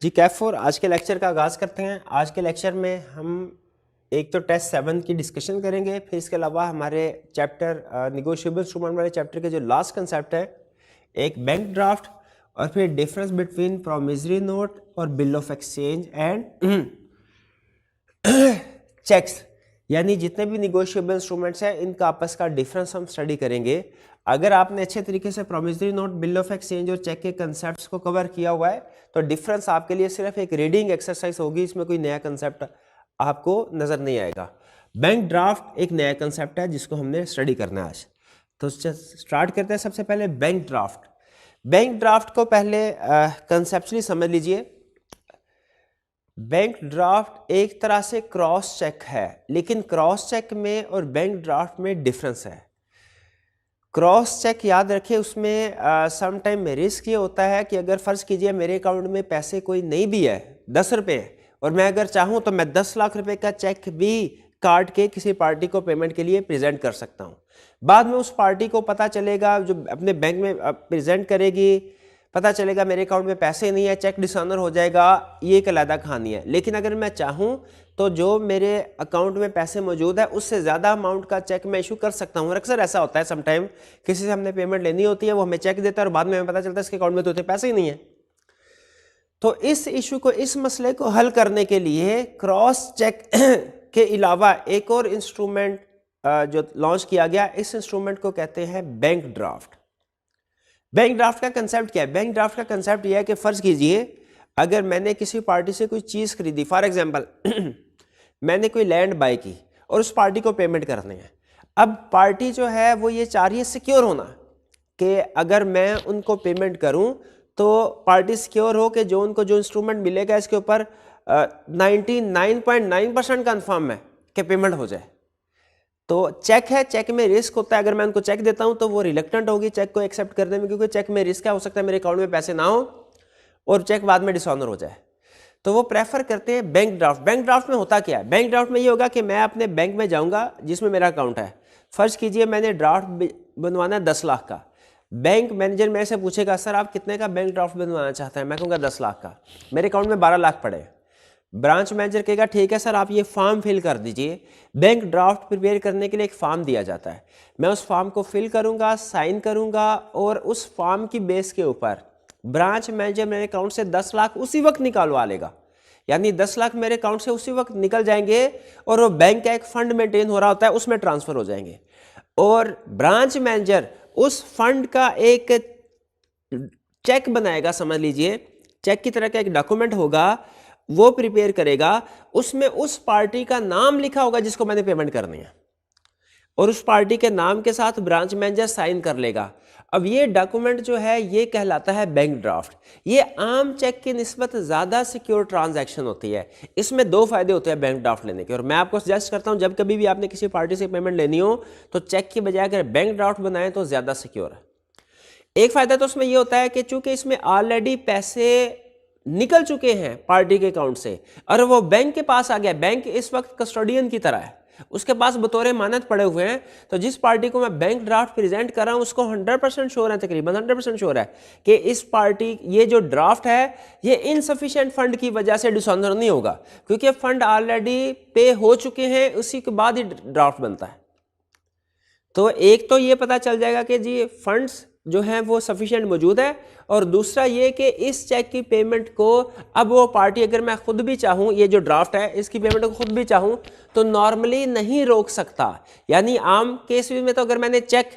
जी कैफ4 आज के लेक्चर का आगाज़ करते हैं। आज के लेक्चर में हम एक तो टेस्ट 7 की डिस्कशन करेंगे, फिर इसके अलावा हमारे चैप्टर निगोशिएबल इंस्ट्रूमेंट वाले चैप्टर के जो लास्ट कंसेप्ट है एक बैंक ड्राफ्ट और फिर डिफरेंस बिटवीन प्रॉमिसरी नोट और bill of exchange and cheques, यानी जितने भी निगोशिएबल इंस्ट्रूमेंट्स हैं इनका आपस का डिफरेंस हम स्टडी करेंगे। अगर आपने अच्छे तरीके से promissory note, bill of exchange और चेक के कंसेप्ट्स को कवर किया हुआ है तो डिफरेंस आपके लिए सिर्फ एक रीडिंग एक्सरसाइज होगी, इसमें कोई नया कंसेप्ट आपको नजर नहीं आएगा। बैंक ड्राफ्ट एक नया कंसेप्ट है जिसको हमने स्टडी करना है आज। तो स्टार्ट करते हैं। सबसे पहले बैंक ड्राफ्ट। बैंक ड्राफ्ट को पहले कंसेप्चुअली समझ लीजिए। बैंक ड्राफ्ट एक तरह से क्रॉस चेक है, लेकिन क्रॉस चेक में और बैंक ड्राफ्ट में डिफरेंस है। क्रॉस चेक याद रखिए, उसमें सम टाइम में रिस्क ये होता है कि अगर फ़र्ज़ कीजिए मेरे अकाउंट में पैसे कोई नहीं भी है 10 रुपये, और मैं अगर चाहूँ तो मैं 10 लाख रुपए का चेक भी काट के किसी पार्टी को पेमेंट के लिए प्रेजेंट कर सकता हूँ। बाद में उस पार्टी को पता चलेगा, जो अपने बैंक में प्रेजेंट करेगी, पता चलेगा मेरे अकाउंट में पैसे नहीं है, चेक डिसऑनर हो जाएगा, ये एक अलग कहानी है। लेकिन अगर मैं चाहूँ तो जो मेरे अकाउंट में पैसे मौजूद है उससे ज़्यादा अमाउंट का चेक मैं इशू कर सकता हूँ। अक्सर ऐसा होता है, समटाइम किसी से हमने पेमेंट लेनी होती है, वो हमें चेक देता है और बाद में हमें पता चलता है इसके अकाउंट में तो उतने पैसे ही नहीं है। तो इस इशू को, इस मसले को हल करने के लिए क्रॉस चेक के अलावा एक और इंस्ट्रूमेंट जो लॉन्च किया गया, इस इंस्ट्रूमेंट को कहते हैं बैंक ड्राफ्ट। बैंक ड्राफ्ट का कंसेप्ट क्या है? बैंक ड्राफ्ट का कंसेप्ट यह है कि फ़र्ज़ कीजिए अगर मैंने किसी पार्टी से कोई चीज़ खरीदी, फॉर एग्जांपल मैंने कोई लैंड बाय की और उस पार्टी को पेमेंट करने हैं। अब पार्टी जो है वो ये चाह रही है सिक्योर होना कि अगर मैं उनको पेमेंट करूं तो पार्टी सिक्योर हो कि जो उनको जो इंस्ट्रूमेंट मिलेगा इसके ऊपर 99.9% कन्फर्म है कि पेमेंट हो जाए। तो चेक है, चेक में रिस्क होता है। अगर मैं उनको चेक देता हूं तो वो रिलक्टेंट होगी चेक को एक्सेप्ट करने में, क्योंकि चेक में रिस्क क्या हो सकता है, मेरे अकाउंट में पैसे ना हो और चेक बाद में डिसऑनर हो जाए। तो वो प्रेफर करते हैं बैंक ड्राफ्ट। बैंक ड्राफ्ट में होता क्या है? बैंक ड्राफ्ट में ये होगा कि मैं अपने बैंक में जाऊंगा जिसमें मेरा अकाउंट है। फर्ज कीजिए मैंने ड्राफ्ट बनवाना है 10 लाख का। बैंक मैनेजर मेरे से पूछेगा सर आप कितने का बैंक ड्राफ्ट बनवाना चाहते हैं? मैं कहूँगा 10 लाख का। मेरे अकाउंट में 12 लाख पड़े। ब्रांच मैनेजर कहेगा ठीक है सर आप ये फॉर्म फिल कर दीजिए। बैंक ड्राफ्ट प्रिपेयर करने के लिए एक फॉर्म दिया जाता है, मैं उस फॉर्म को फिल करूंगा, साइन करूंगा और उस फॉर्म की बेस के ऊपर ब्रांच मैनेजर मेरे अकाउंट से 10 लाख उसी वक्त निकालवा लेगा। यानी 10 लाख मेरे अकाउंट से उसी वक्त निकल जाएंगे और वो बैंक का एक फंड मेंटेन हो रहा होता है उसमें ट्रांसफर हो जाएंगे। और ब्रांच मैनेजर उस फंड का एक चेक बनाएगा, समझ लीजिए चेक की तरह का एक डॉक्यूमेंट होगा, वो प्रिपेयर करेगा, उसमें उस पार्टी का नाम लिखा होगा जिसको मैंने पेमेंट करनी है और उस पार्टी के नाम के साथ ब्रांच मैनेजर साइन कर लेगा। अब ये डॉक्यूमेंट जो है ये कहलाता है बैंक ड्राफ्ट। ये आम चेक की निस्बत ज़्यादा सिक्योर ट्रांजैक्शन होती है। इसमें दो फायदे होते हैं बैंक ड्राफ्ट लेने के, और मैं आपको सजेस्ट करता हूं जब कभी भी आपने किसी पार्टी से पेमेंट लेनी हो तो चेक की बजाय अगर बैंक ड्राफ्ट बनाएं तो ज़्यादा सिक्योर है। एक फ़ायदा तो उसमें ये होता है कि चूंकि इसमें ऑलरेडी पैसे निकल चुके हैं पार्टी के अकाउंट से और वो बैंक के पास आ गया, बैंक इस वक्त कस्टोडियन की तरह है, उसके पास बतौर मानद पड़े हुए हैं, तो जिस पार्टी को मैं बैंक ड्राफ्ट प्रेजेंट कर रहा हूं उसको 100% श्योर है, तकरीबन 100% श्योर है कि इस पार्टी ये जो ड्राफ्ट है ये इनसफिशिएंट फंड की वजह से डिसऑनर नहीं होगा, क्योंकि फंड ऑलरेडी पे हो चुके हैं, उसी के बाद ही ड्राफ्ट बनता है। तो एक तो ये पता चल जाएगा कि जी फंड्स जो है वो सफिशिएंट मौजूद है, और दूसरा ये कि इस चेक की पेमेंट को अब वो पार्टी, अगर मैं खुद भी चाहूँ, ये जो ड्राफ्ट है इसकी पेमेंट को खुद भी चाहूँ तो नॉर्मली नहीं रोक सकता। यानी आम केस में तो अगर मैंने चेक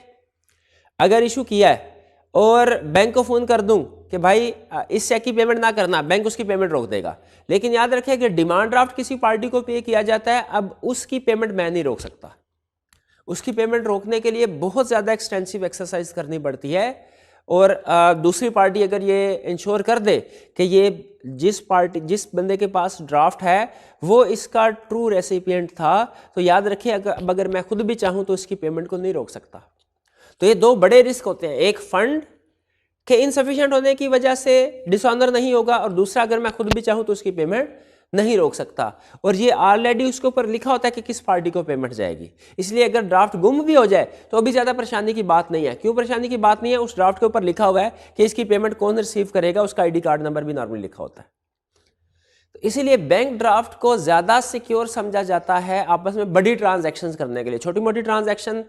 अगर इशू किया है और बैंक को फ़ोन कर दूं कि भाई इस चेक की पेमेंट ना करना, बैंक उसकी पेमेंट रोक देगा। लेकिन याद रखें कि डिमांड ड्राफ्ट किसी पार्टी को पे किया जाता है, अब उसकी पेमेंट मैं नहीं रोक सकता। उसकी पेमेंट रोकने के लिए बहुत ज़्यादा एक्सटेंसिव एक्सरसाइज करनी पड़ती है, और दूसरी पार्टी अगर ये इंश्योर कर दे कि ये जिस बंदे के पास ड्राफ्ट है वो इसका ट्रू रेसिपिएंट था, तो याद रखिए अगर मैं खुद भी चाहूँ तो इसकी पेमेंट को नहीं रोक सकता। तो ये दो बड़े रिस्क होते हैं, एक फंड के इनसफिशिएंट होने की वजह से डिसऑनर नहीं होगा, और दूसरा अगर मैं खुद भी चाहूँ तो उसकी पेमेंट नहीं रोक सकता। और ये ऑलरेडी उसके ऊपर लिखा होता है कि किस पार्टी को पेमेंट जाएगी, इसलिए अगर ड्राफ्ट गुम भी हो जाए तो अभी ज़्यादा परेशानी की बात नहीं है। क्यों परेशानी की बात नहीं है? उस ड्राफ्ट के ऊपर लिखा हुआ है कि इसकी पेमेंट कौन रिसीव करेगा, उसका आईडी कार्ड नंबर भी नॉर्मली लिखा होता है। तो इसीलिए बैंक ड्राफ्ट को ज़्यादा सिक्योर समझा जाता है आपस में बड़ी ट्रांजैक्शंस करने के लिए। छोटी मोटी ट्रांजैक्शन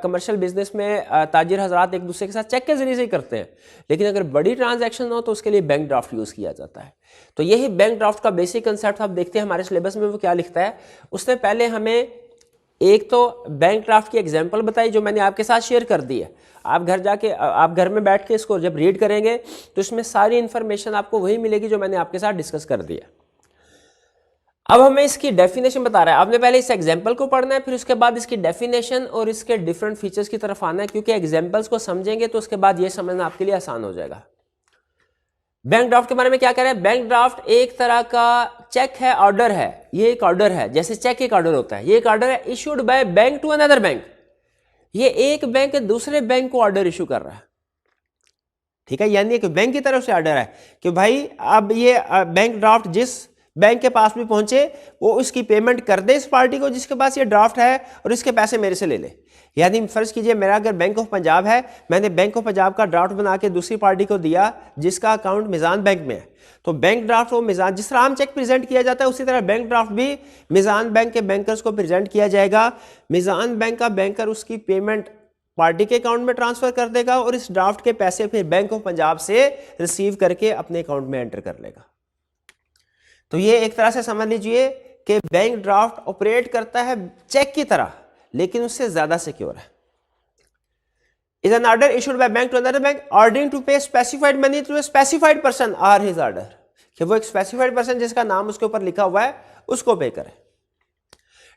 कमर्शियल बिजनेस में ताजिर हजरात एक दूसरे के साथ चेक के जरिए से ही करते हैं, लेकिन अगर बड़ी ट्रांजैक्शन हो तो उसके लिए बैंक ड्राफ्ट यूज़ किया जाता है। तो यही बैंक ड्राफ्ट का बेसिक कंसेप्ट आप देखते हैं हमारे सिलेबस में वो क्या लिखता है। उसने पहले हमें एक तो बैंक ड्राफ्ट की एग्जांपल बताई जो मैंने आपके साथ शेयर कर दी है। आप घर में बैठ के इसको जब रीड करेंगे तो इसमें सारी इंफॉर्मेशन आपको वही मिलेगी जो मैंने आपके साथ डिस्कस कर दिया। अब हमें इसकी डेफिनेशन बता रहा है। आपने पहले इस एग्जांपल को पढ़ना है, फिर उसके बाद इसकी डेफिनेशन और इसके डिफरेंट फीचर्स की तरफ आना है, क्योंकि एग्जांपल्स को समझेंगे तो उसके बाद ये समझना आपके लिए आसान हो जाएगा। बैंक ड्राफ्ट के बारे में क्या कह रहे हैं? बैंक ड्राफ्ट एक तरह का चेक है, ऑर्डर है। ये एक ऑर्डर है, जैसे चेक एक ऑर्डर होता है, ये एक ऑर्डर है issued by bank to another bank. ये एक बैंक दूसरे बैंक को ऑर्डर इशू कर रहा है, ठीक है। यानी एक बैंक की तरफ से ऑर्डर है कि भाई अब ये बैंक ड्राफ्ट जिस बैंक के पास भी पहुंचे वो उसकी पेमेंट कर दे इस पार्टी को जिसके पास ये ड्राफ्ट है, और इसके पैसे मेरे से ले ले। यानी फर्ज कीजिए मेरा अगर बैंक ऑफ पंजाब है, मैंने बैंक ऑफ पंजाब का ड्राफ्ट बना के दूसरी पार्टी को दिया जिसका अकाउंट मिजान बैंक में है, तो बैंक ड्राफ्ट वो मिजान, जिस तरह हम चेक प्रेजेंट किया जाता है उसी तरह बैंक ड्राफ्ट भी मिजान बैंक के बैंकर्स को प्रेजेंट किया जाएगा। मिजान बैंक का बैंकर उसकी पेमेंट पार्टी के अकाउंट में ट्रांसफर कर देगा और इस ड्राफ्ट के पैसे फिर बैंक ऑफ पंजाब से रिसीव करके अपने अकाउंट में एंटर कर लेगा। तो ये एक तरह से समझ लीजिए कि बैंक ड्राफ्ट ऑपरेट करता है चेक की तरह, लेकिन उससे ज्यादा सिक्योर है। Is an order issued by bank to another bank ordering to pay specified money to a specified person or his order, कि वो एक स्पेसिफाइड पर्सन जिसका नाम उसके ऊपर लिखा हुआ है उसको पे करे।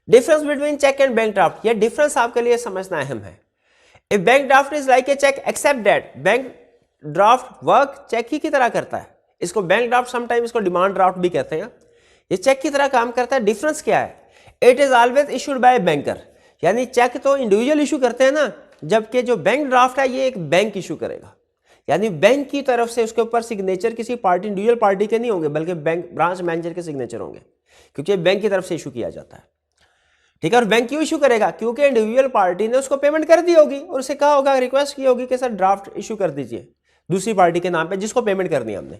Difference between cheque and bank draft, ये डिफरेंस आपके लिए समझना अहम है। A bank draft is like a cheque except that bank draft work cheque ही की तरह करता है। इसको बैंक ड्राफ्ट समटाइम इसको डिमांड ड्राफ्ट भी कहते हैं। ये चेक की तरह काम करता है। डिफरेंस क्या है? It is always issued by banker, यानी चेक तो इंडिविजुअल इशू करते हैं ना, जबकि जो बैंक ड्राफ्ट है ये एक बैंक इशू करेगा। यानी बैंक की तरफ से उसके ऊपर सिग्नेचर किसी पार्टी, इंडिविजुअल पार्टी के नहीं होंगे, बल्कि बैंक ब्रांच मैनेजर के सिग्नेचर होंगे, क्योंकि बैंक की तरफ से इशू किया जाता है, ठीक है। और बैंक क्यों इशू करेगा? क्योंकि इंडिविजुअल पार्टी ने उसको पेमेंट कर दी होगी और उसे कहा होगा, रिक्वेस्ट की होगी कि सर ड्राफ्ट इशू कर दीजिए दूसरी पार्टी के नाम पे जिसको पेमेंट करनी है हमने।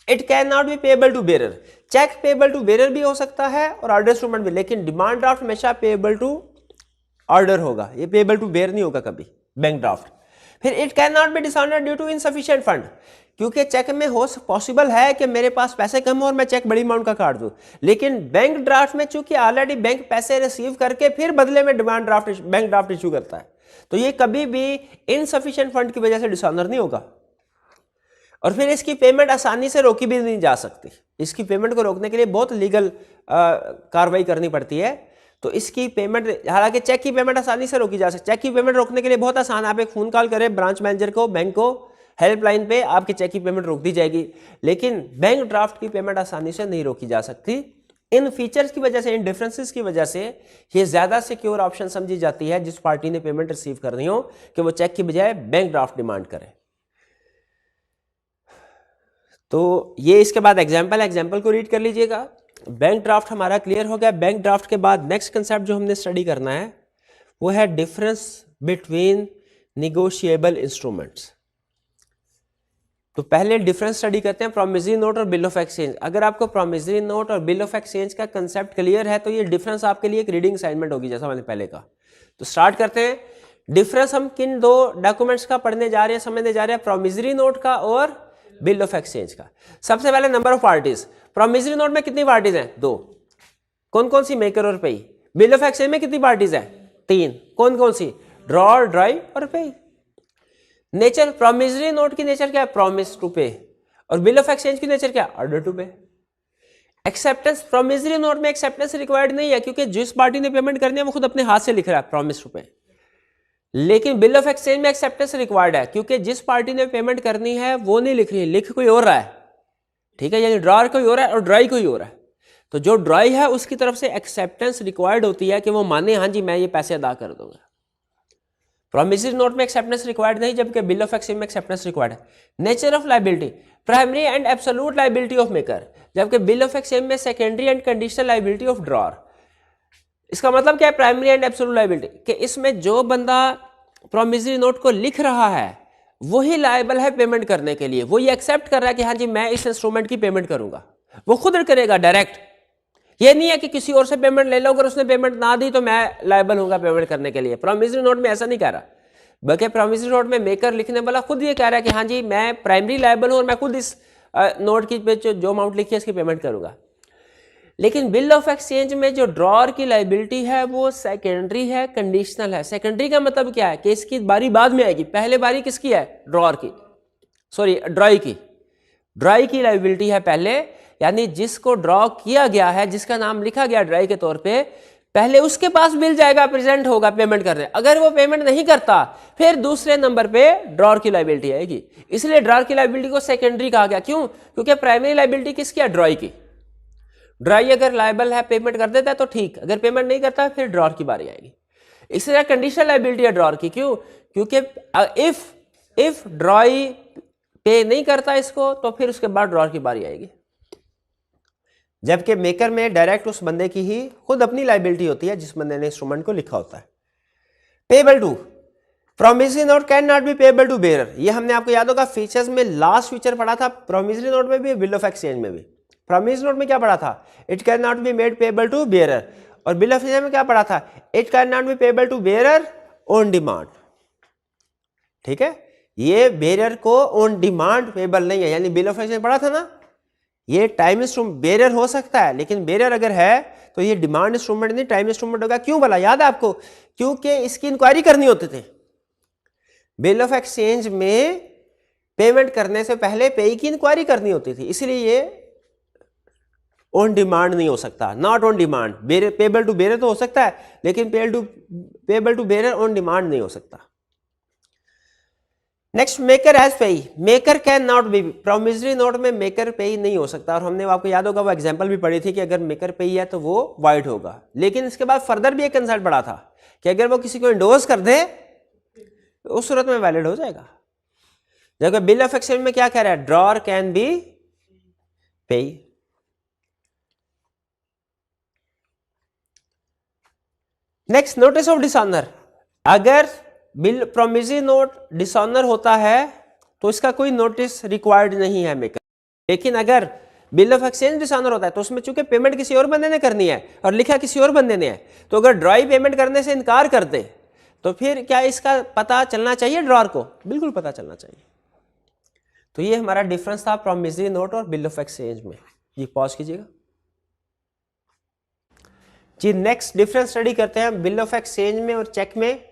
It can not be payable to bearer, cheque payable to bearer भी हो सकता है और ऑर्डर इंस्ट्रूमेंट भी, लेकिन डिमांड ड्राफ्ट हमेशा पेएबल टू ऑर्डर होगा, ये पेएबल टू बेयर नहीं होगा कभी बैंक ड्राफ्ट। फिर it can not be dishonoured due to insufficient fund, क्योंकि चेक में हो पॉसिबल है कि मेरे पास पैसे कम हो और मैं चेक बड़ी अमाउंट का काट दूं, लेकिन बैंक ड्राफ्ट में चूंकि ऑलरेडी बैंक पैसे रिसीव करके फिर बदले में demand draft bank draft issue करता है, तो ये कभी भी इनसफिशिएंट फंड की वजह से डिसऑनर नहीं होगा। और फिर इसकी पेमेंट आसानी से रोकी भी नहीं जा सकती। इसकी पेमेंट को रोकने के लिए बहुत लीगल कार्रवाई करनी पड़ती है। तो इसकी पेमेंट, हालांकि चेक की पेमेंट आसानी से रोकी जा सकती है। चेक की पेमेंट रोकने के लिए बहुत आसान, आप एक फोन कॉल करें ब्रांच मैनेजर को, बैंक को, हेल्पलाइन पे आपके चेक की पेमेंट रोक दी जाएगी, लेकिन बैंक ड्राफ्ट की पेमेंट आसानी से नहीं रोकी जा सकती। इन फीचर्स की वजह से, इन डिफरेंसेस की वजह से ये ज्यादा सिक्योर ऑप्शन समझी जाती है जिस पार्टी ने पेमेंट रिसीव करनी हो कि वो चेक की बजाय बैंक ड्राफ्ट डिमांड करे। तो ये इसके बाद एग्जाम्पल को रीड कर लीजिएगा। बैंक ड्राफ्ट हमारा क्लियर हो गया। बैंक ड्राफ्ट के बाद नेक्स्ट कंसेप्ट जो हमने स्टडी करना है वो है डिफरेंस बिटवीन निगोशिएबल इंस्ट्रूमेंट्स। तो पहले डिफरेंस स्टडी करते हैं प्रॉमिसरी नोट और बिल ऑफ एक्सचेंज। अगर आपको प्रॉमिसरी नोट और बिल ऑफ एक्सचेंज का कंसेप्ट क्लियर है तो ये डिफरेंस आपके लिए एक रीडिंग असाइनमेंट होगी, जैसा मैंने पहले कहा। तो स्टार्ट करते हैं। डिफरेंस हम किन दो डॉक्यूमेंट्स का पढ़ने जा रहे हैं, समझने जा रहे हैं, प्रॉमिसरी नोट का और बिल ऑफ एक्सचेंज का। सबसे पहले number of parties. Promissory note में कितनी पार्टीज हैं? 2। कौन कौन सी? मेकर और पेई। बिल ऑफ एक्सचेंज में कितनी पार्टीज हैं? 3। कौन कौन सी? ड्रॉअर, ड्राई और पेई। नेचर, प्रॉमिसरी नोट की नेचर क्या है? प्रॉमिस टू पे। और बिल ऑफ एक्सचेंज की नेचर क्या है? ऑर्डर टू पे। एक्सेप्टेंस, प्रॉमिसरी नोट में एक्सेप्टेंस रिक्वायर्ड नहीं है, क्योंकि जिस पार्टी ने पेमेंट करनी है वो खुद अपने हाथ से लिख रहा है प्रॉमिस टू पे। लेकिन बिल ऑफ एक्सचेंज में एक्सेप्टेंस रिक्वायर्ड है, क्योंकि जिस पार्टी ने पेमेंट करनी है वो नहीं लिख रही है, लिख कोई और रहा है, ठीक है। यानी ड्रॉअर कोई और है और ड्राई कोई और है। तो जो ड्राई है उसकी तरफ से एक्सेप्टेंस रिक्वायर्ड होती है कि वो माने हाँ जी मैं ये पैसे अदा कर दूंगा। प्रॉमिसरी नोट में एक्सेप्टेंस रिक्वायर्ड नहीं, जबकि बिल ऑफ एक्सचेंज में एक्सेप्टेंस रिक्वायर्ड है। Nature of liability, primary and absolute liability of maker, जबकि बिल ऑफ एक्सचेंज में secondary and conditional liability of drawer. इसका मतलब क्या है प्राइमरी एंड एब्सोल्यूट लायबिलिटी? कि इसमें जो बंदा प्रॉमिसरी नोट को लिख रहा है वही लायबल है पेमेंट करने के लिए, वो ये एक्सेप्ट कर रहा है कि हाँ जी मैं इस इंस्ट्रूमेंट की पेमेंट करूंगा। वो खुद करेगा डायरेक्ट। ये नहीं है कि किसी और से पेमेंट ले लो, अगर उसने पेमेंट ना दी तो मैं लायबल होऊंगा पेमेंट करने के लिए। प्रॉमिसरी नोट में ऐसा नहीं कह रहा, बल्कि प्रॉमिसरी नोट में मेकर लिखने वाला खुद ये कह रहा है कि हाँ जी मैं प्राइमरी लायबल हूं और मैं खुद इस नोट की पे जो अमाउंट लिखी है इसकी पेमेंट करूंगा। लेकिन बिल ऑफ एक्सचेंज में जो ड्रॉअर की लायबिलिटी है वो सेकेंडरी है, कंडीशनल है। सेकेंडरी का मतलब क्या है कि इसकी बारी बाद में आएगी, पहले बारी किसकी है? ड्रॉअर की, सॉरी ड्रॉई की। ड्रॉई की लायबिलिटी है पहले, यानी जिसको ड्रॉ किया गया है, जिसका नाम लिखा गया ड्रॉई के तौर पे, पहले उसके पास बिल जाएगा, प्रेजेंट होगा पेमेंट करने। अगर वो पेमेंट नहीं करता फिर दूसरे नंबर पे ड्रॉअर की लायबिलिटी आएगी। इसलिए ड्रॉअर की लायबिलिटी को सेकेंडरी कहा गया। क्यों? क्योंकि प्राइमरी लायबिलिटी किसकी है? ड्रॉई की। ड्रॉई अगर लायबल है, पेमेंट कर देता है तो ठीक, अगर पेमेंट नहीं करता फिर ड्रॉअर की बारी आएगी। इसलिए कंडीशनल लायबिलिटी है ड्रॉअर की। क्यों? क्योंकि इफ ड्रॉई पे नहीं करता इसको तो फिर उसके बाद ड्रॉअर की बारी आएगी। जबकि मेकर में डायरेक्ट उस बंदे की ही खुद अपनी लायबिलिटी होती है जिस बंदे ने इंस्ट्रूमेंट को लिखा होता है। Payable to promissory note can not be payable to bearer. ये हमने आपको याद होगा फीचर्स में लास्ट फीचर पढ़ा था, प्रॉमिसरी नोट में भी, बिल ऑफ एक्सचेंज में भी। प्रॉमिसरी नोट में क्या पढ़ा था? It can not be made payable to bearer. और बिल ऑफ एक्सचेंज में क्या पढ़ा था? It can not be payable to bearer on demand. ठीक है, ये बेयरर को ऑन डिमांड पेबल नहीं है। यानी बिल ऑफ एक्सचेंज पढ़ा था ना, ये टाइम इंस्ट्रूमेंट बेयरर हो सकता है, लेकिन बेयरर अगर है तो ये डिमांड इंस्ट्रूमेंट नहीं, टाइम इंस्ट्रूमेंट होगा। क्यों भला? याद है आपको? क्योंकि इसकी इंक्वायरी करनी होती थी। बिल ऑफ एक्सचेंज में पेमेंट करने से पहले पे की इंक्वायरी करनी होती थी, इसलिए ये ऑन डिमांड नहीं हो सकता, not on demand. Payable to bearer तो हो सकता है, लेकिन payable to bearer on demand नहीं हो सकता। Next, maker as payee. Maker can not be, promissory note में मेकर पेई नहीं हो सकता। और हमने आपको याद होगा वो एग्जांपल भी पढ़ी थी कि अगर मेकर पेई है तो वो वाइड होगा। लेकिन इसके बाद फर्दर भी एक कंसेप्ट पढ़ा था कि अगर वो किसी को इंडोर्स कर दे तो उस सूरत में वैलिड हो जाएगा। जबकि बिल ऑफ एक्सचेंज में क्या कह रहा है? ड्रॉअर कैन बी पेई। Next, notice of dishonour. अगर बिल प्रॉमिसरी नोट डिसऑनर होता है तो इसका कोई नोटिस रिक्वायर्ड नहीं है मेकर। लेकिन अगर बिल ऑफ एक्सचेंज डिसऑनर होता है तो उसमें चूंकि पेमेंट किसी और बंदे ने करनी है और लिखा किसी और बंदे ने है, तो अगर ड्रॉई पेमेंट करने से इनकार कर दे तो फिर क्या इसका पता चलना चाहिए ड्रॉअर को? बिल्कुल पता चलना चाहिए। तो ये हमारा डिफरेंस था प्रॉमिसरी नोट और बिल ऑफ एक्सचेंज में। जी पॉज कीजिएगा जी। नेक्स्ट डिफरेंस स्टडी करते हैं बिल ऑफ एक्सचेंज में और चेक में।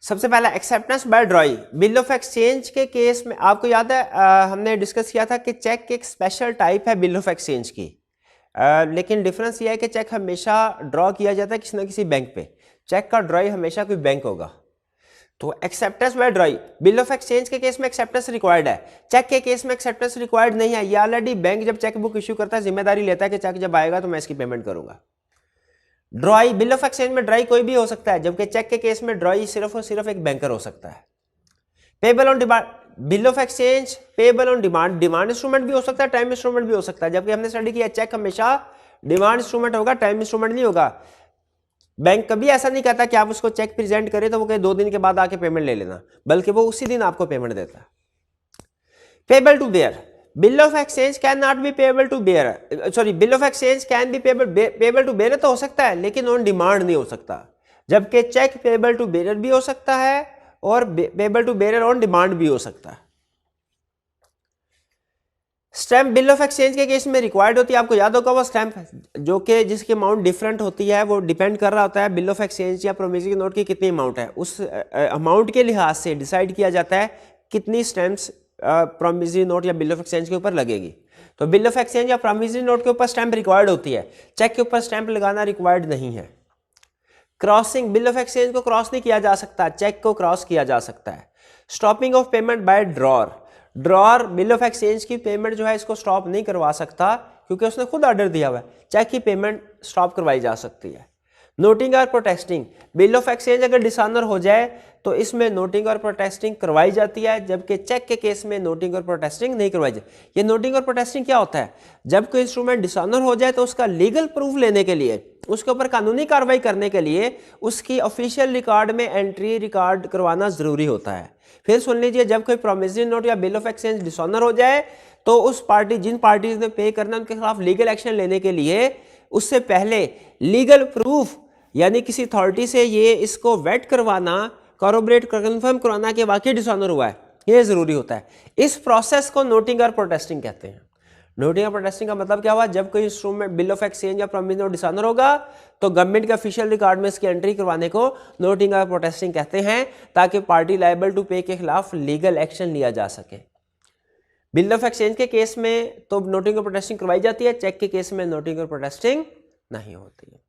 सबसे पहला acceptance bye ड्रॉई। Bill of exchange के केस में आपको याद है हमने डिस्कस किया था कि चेक एक स्पेशल टाइप है बिल ऑफ एक्सचेंज की। लेकिन डिफरेंस ये है कि चेक हमेशा ड्रॉ किया जाता है किसी ना किसी बैंक पे। चेक का ड्रॉई हमेशा कोई बैंक होगा। तो acceptance bye ड्रॉई, bill of exchange के केस में एक्सेप्टेंस रिक्वायर्ड है, चेक के केस में एक्सेप्टेंस रिक्वायर्ड नहीं है। ये ऑलरेडी बैंक जब चेक बुक इश्यू करता है जिम्मेदारी लेता है कि चेक जब आएगा तो मैं इसकी पेमेंट करूंगा। ड्रॉई, बिल ऑफ एक्सचेंज में ड्रॉई कोई भी हो सकता है, जबकि चेक के केस में ड्रॉई सिर्फ और सिर्फ एक बैंकर हो सकता है। Payable on demand, bill of exchange payable on demand, demand instrument भी हो सकता है, टाइम इंस्ट्रूमेंट भी हो सकता है। जबकि हमने स्टडी किया चेक हमेशा डिमांड इंस्ट्रूमेंट होगा, टाइम इंस्ट्रूमेंट नहीं होगा। बैंक कभी ऐसा नहीं कहता कि आप उसको चेक प्रेजेंट करें तो वो कहे 2 दिन के बाद आके पेमेंट ले लेना, बल्कि वो उसी दिन आपको पेमेंट देता है। Payable to bearer, bill of exchange can not be payable to bearer, sorry bill of exchange can be payable to bearer तो हो सकता है, लेकिन ऑन डिमांड नहीं हो सकता। जबकि चेक पेबल टू बेयर भी हो सकता है और payable to bearer on demand भी हो सकता है। स्टैंप बिल ऑफ एक्सचेंज के केस में रिक्वायर्ड होती है, आपको याद होगा वो स्टैंप जो कि जिसकी अमाउंट डिफरेंट होती है, वो डिपेंड कर रहा होता है बिल ऑफ एक्सचेंज या प्रॉमिसरी नोट की कितनी अमाउंट है। उस अमाउंट के लिहाज से डिसाइड किया जाता है कितनी स्टैंप्स प्रॉमिसरी नोट या बिल ऑफ एक्सचेंज के ऊपर लगेगी। तो बिल ऑफ एक्सचेंज या प्रॉमिसरी नोट के ऊपर स्टैंप रिक्वायर्ड होती है, चेक के ऊपर स्टैंप लगाना रिक्वायर्ड नहीं है। क्रॉसिंग, बिल ऑफ एक्सचेंज को क्रॉस नहीं किया जा सकता, चेक को क्रॉस किया जा सकता है। Stopping of payment by drawer, drawer bill of exchange की पेमेंट जो है इसको स्टॉप नहीं करवा सकता क्योंकि उसने खुद ऑर्डर दिया हुआ है, चेक की पेमेंट स्टॉप करवाई जा सकती है। नोटिंग और प्रोटेस्टिंग, बिल ऑफ एक्सचेंज अगर डिसऑनर हो जाए तो इसमें नोटिंग और प्रोटेस्टिंग करवाई जाती है, जबकि चेक के केस में नोटिंग और प्रोटेस्टिंग नहीं करवाई जाती। ये नोटिंग और प्रोटेस्टिंग क्या होता है? जब कोई इंस्ट्रूमेंट डिसऑनर हो जाए तो उसका लीगल प्रूफ लेने के लिए, उसके ऊपर कानूनी कार्रवाई करने के लिए उसकी ऑफिशियल रिकॉर्ड में एंट्री रिकॉर्ड करवाना जरूरी होता है। फिर सुन लीजिए, जब कोई प्रॉमिसरी नोट या बिल ऑफ एक्सचेंज डिसऑनर हो जाए तो उस पार्टी, जिन पार्टीज ने पे करना है उनके खिलाफ लीगल एक्शन लेने के लिए उससे पहले लीगल प्रूफ यानी किसी अथॉरिटी से ये इसको वेट करवाना, कॉरोबरेट कंफर्म करवाना कि वाकई डिसऑनर हुआ है, ये जरूरी होता है। इस प्रोसेस को नोटिंग और प्रोटेस्टिंग कहते हैं। नोटिंग और प्रोटेस्टिंग का मतलब क्या हुआ, जब कोई इंस्ट्रूमेंट बिल ऑफ एक्सचेंज या प्रॉमिस नोट डिसऑनर होगा तो गवर्नमेंट के ऑफिशियल रिकॉर्ड में इसकी एंट्री करवाने को नोटिंग और प्रोटेस्टिंग कहते हैं, ताकि पार्टी लायबल टू पे के खिलाफ लीगल एक्शन लिया जा सके। बिल ऑफ एक्सचेंज के केस में तो नोटिंग और प्रोटेस्टिंग करवाई जाती है, चेक के केस में नोटिंग और प्रोटेस्टिंग नहीं होती है।